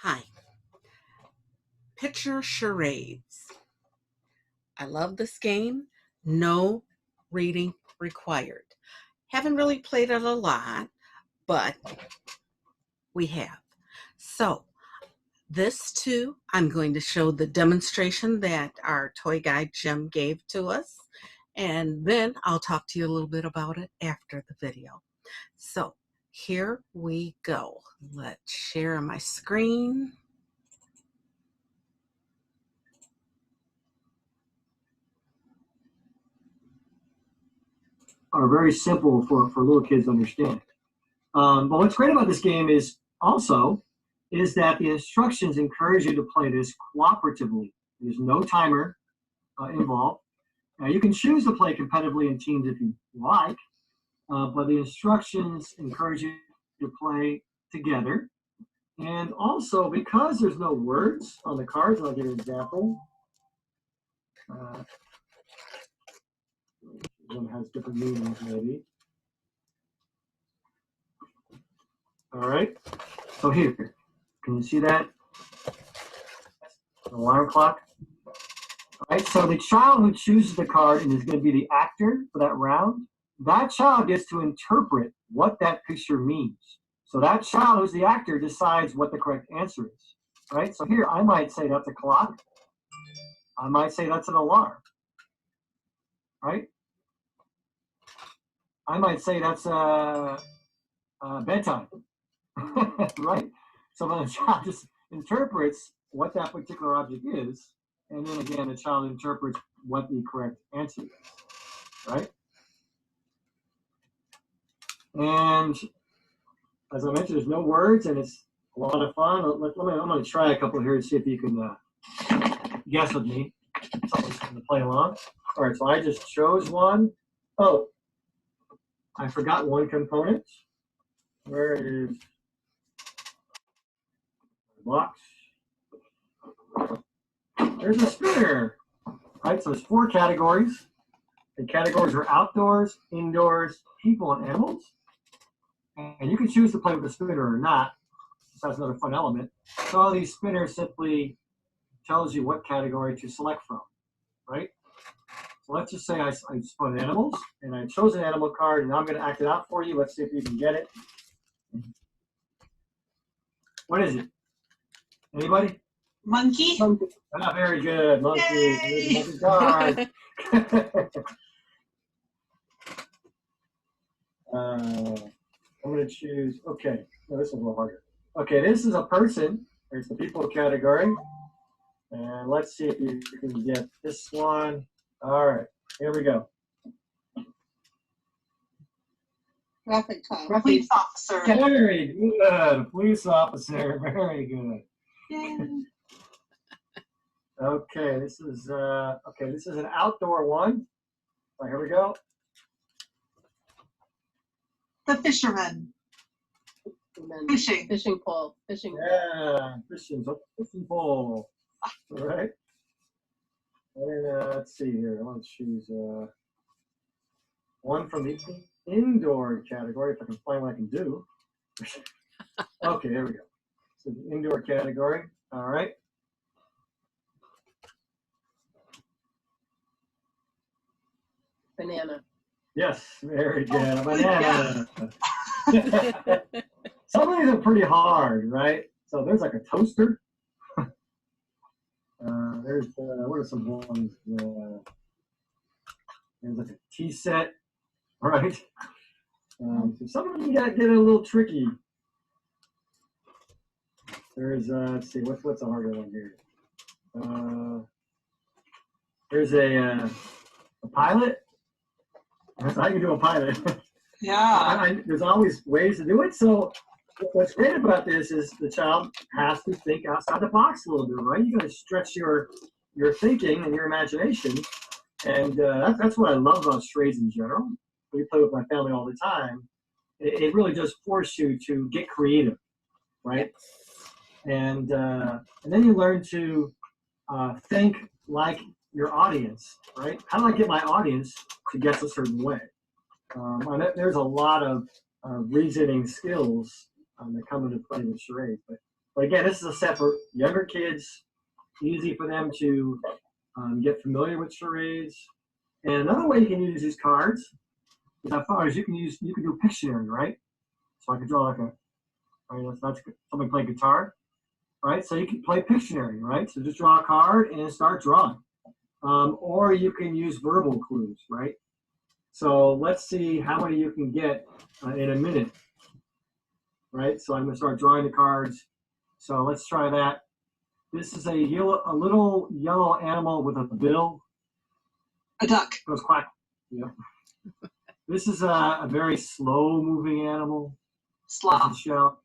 Hi, picture charades. I love this game. No reading required. Haven't really played it a lot, but we have. So this too, I'm going to show the demonstration that our toy guide Jim gave to us, and then I'll talk to you a little bit about it after the video. So here we go. Let's share my screen. Are very simple for little kids to understand. But what's great about this game is that the instructions encourage you to play this cooperatively. There's no timer involved. Now you can choose to play competitively in teams if you like, but the instructions encourage you to play together. And also, because there's no words on the cards, I'll give you an example. One has different meanings, maybe. All right. So here, can you see that? An alarm clock. All right. So the child who chooses the card and is going to be the actor for that round, that child gets to interpret what that picture means. So that child who's the actor decides what the correct answer is. Right. So here, I might say that's a clock. I might say that's an alarm. Right. I might say that's a bedtime. Right? So the child just interprets what that particular object is, and then again, the child interprets what the correct answer is, right? And as I mentioned, there's no words, and it's a lot of fun. I'm going to try a couple here to see if you can guess with me. Something's going to play along. All right, so I just chose one. Oh, I forgot one component. Where is the box? There's a spinner. Right, so there's 4 categories. The categories are outdoors, indoors, people, and animals. And you can choose to play with the spinner or not. So that's another fun element. So all these spinners simply tells you what category to select from, right? So let's just say I spun animals, and I chose an animal card, and I'm going to act it out for you. Let's see if you can get it. What is it? Anybody? Monkey. Monkey. Ah, very good. Monkey. Monkey card. I'm going to choose, okay. No, this is a little harder. Okay, this is a person. There's the people category. And let's see if you can get this one. All right, here we go. Graphic card. Police officer. Very good. Police officer. Very good. Yay. Okay, this is an outdoor one. All right, here we go. The fisherman. Fishing. Fishing pole. Fishing. Yeah, fishing pole. All right. And let's see here. I want to choose one from the indoor category, if I can find what I can do. Okay, there we go. So the indoor category. All right. Banana. Yes, very good. A banana. Some of these are pretty hard, right? So there's like a toaster. There's what are some ones? There's like a tea set, right? So some of them get a little tricky. There's let's see, what's a harder one here? There's a pilot. That's how you do a pilot. Yeah. There's always ways to do it. So what's great about this is the child has to think outside the box a little bit, right? You got to stretch your thinking and your imagination, and that's what I love about charades in general. We play with my family all the time. It really does force you to get creative, right? And then you learn to think like your audience, right? How do I get my audience to guess a certain way? There's a lot of reasoning skills that come into play with charades, but But again, this is a set for younger kids, easy for them to get familiar with charades. And another way you can use these cards is as far as you can do Pictionary, right? So I could draw like a, right, that's somebody play guitar, right? So you can play Pictionary, right? So just draw a card and start drawing. Or you can use verbal clues, right? So let's see how many you can get in a minute, right? So I'm going to start drawing the cards. So let's try that. This is a little yellow animal with a bill. A duck. It goes quack. Yeah. This is a very slow-moving animal. Sloth. Has a shell.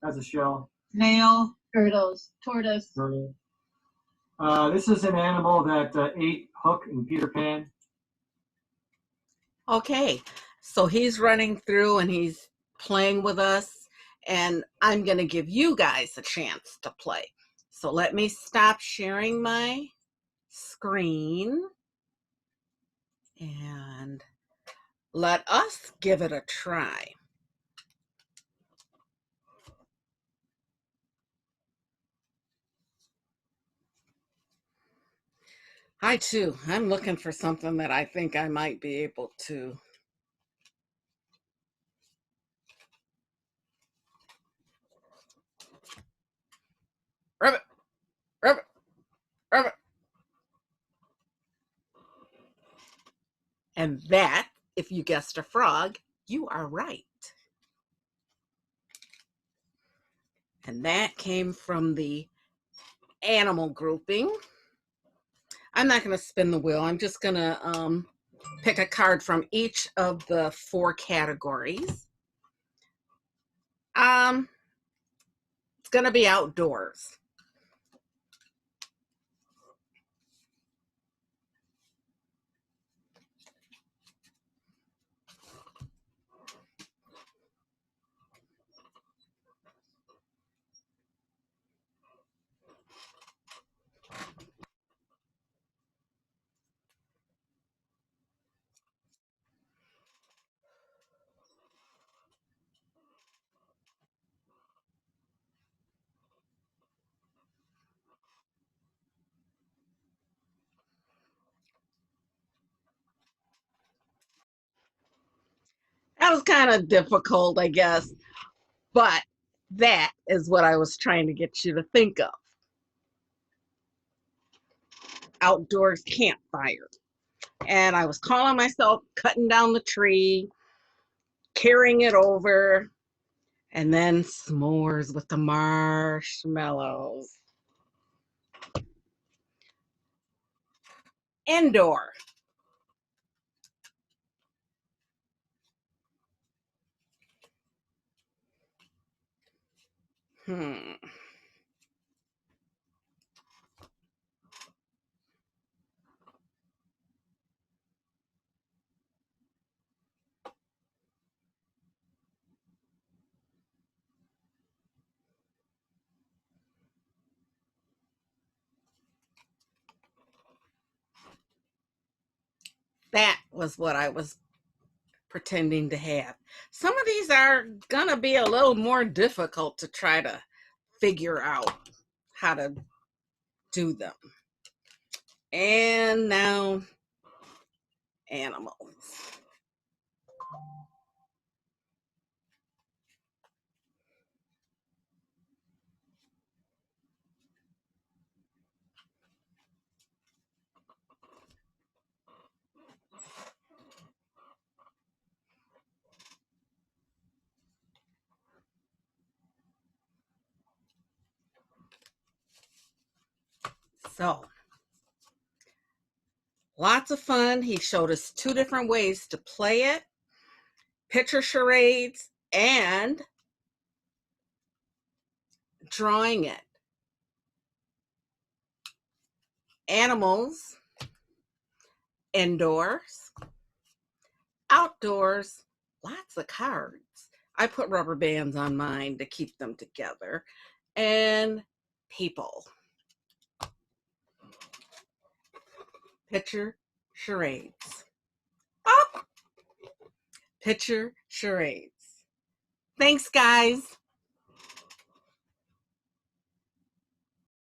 Has a shell. Snail. Turtles. Tortoise. Turtle. This is an animal that ate Hook and Peter Pan. Okay, so he's running through and he's playing with us, and I'm going to give you guys a chance to play. So let me stop sharing my screen and let us give it a try. I too, I'm looking for something that I think I might be able to. Ribbit, ribbit, ribbit. And that, if you guessed a frog, you are right. And that came from the animal grouping. I'm not going to spin the wheel. I'm just going to pick a card from each of the 4 categories. It's going to be outdoors. That was kind of difficult, I guess, but that is what I was trying to get you to think of. Outdoors campfire. And I was calling myself cutting down the tree, carrying it over, and then s'mores with the marshmallows. Indoor. That was what I was pretending to have. Some of these are gonna be a little more difficult to try to figure out how to do them. And now animals. So lots of fun. He showed us 2 different ways to play it: picture charades and drawing it. Animals, indoors, outdoors, lots of cards. I put rubber bands on mine to keep them together. And people. Picture charades. Oh! Picture charades. Thanks, guys.